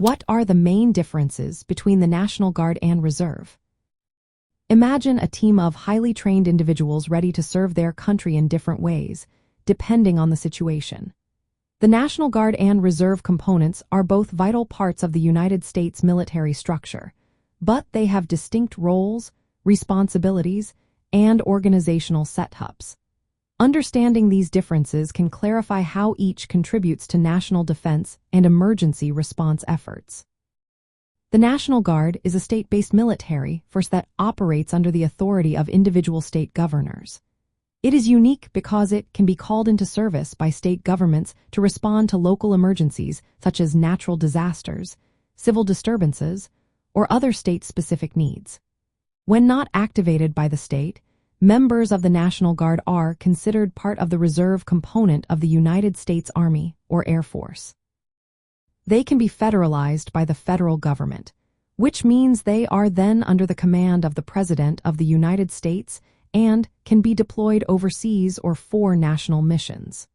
What are the main differences between the National Guard and Reserve? Imagine a team of highly trained individuals ready to serve their country in different ways, depending on the situation. The National Guard and Reserve components are both vital parts of the United States military structure, but they have distinct roles, responsibilities, and organizational setups. Understanding these differences can clarify how each contributes to national defense and emergency response efforts. The National Guard is a state-based military force that operates under the authority of individual state governors. It is unique because it can be called into service by state governments to respond to local emergencies such as natural disasters, civil disturbances, or other state-specific needs. When not activated by the state, members of the National Guard are considered part of the reserve component of the United States Army or Air Force. They can be federalized by the federal government, which means they are then under the command of the President of the United States and can be deployed overseas or for national missions.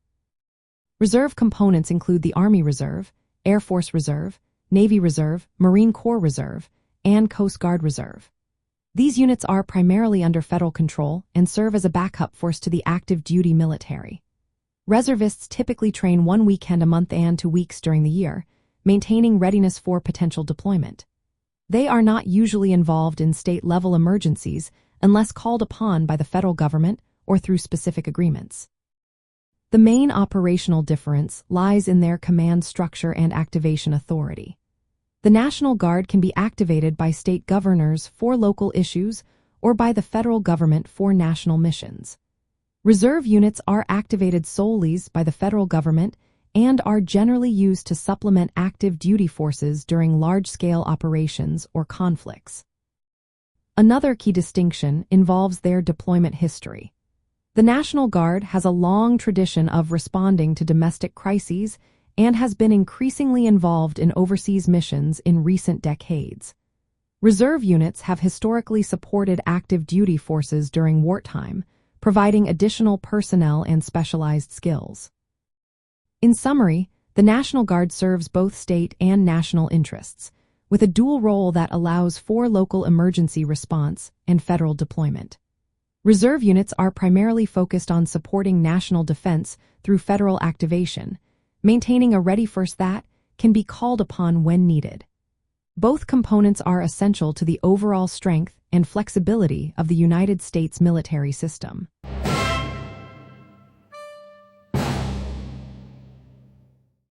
Reserve components include the Army Reserve, Air Force Reserve, Navy Reserve, Marine Corps Reserve, and Coast Guard Reserve. These units are primarily under federal control and serve as a backup force to the active duty military. Reservists typically train 1 weekend a month and 2 weeks during the year, maintaining readiness for potential deployment. They are not usually involved in state-level emergencies unless called upon by the federal government or through specific agreements. The main operational difference lies in their command structure and activation authority. The National Guard can be activated by state governors for local issues or by the federal government for national missions. Reserve units are activated solely by the federal government and are generally used to supplement active duty forces during large-scale operations or conflicts. Another key distinction involves their deployment history. The National Guard has a long tradition of responding to domestic crises and has been increasingly involved in overseas missions in recent decades. Reserve units have historically supported active duty forces during wartime, providing additional personnel and specialized skills. In summary, the National Guard serves both state and national interests, with a dual role that allows for local emergency response and federal deployment. Reserve units are primarily focused on supporting national defense through federal activation, maintaining a ready force that can be called upon when needed. Both components are essential to the overall strength and flexibility of the United States military system.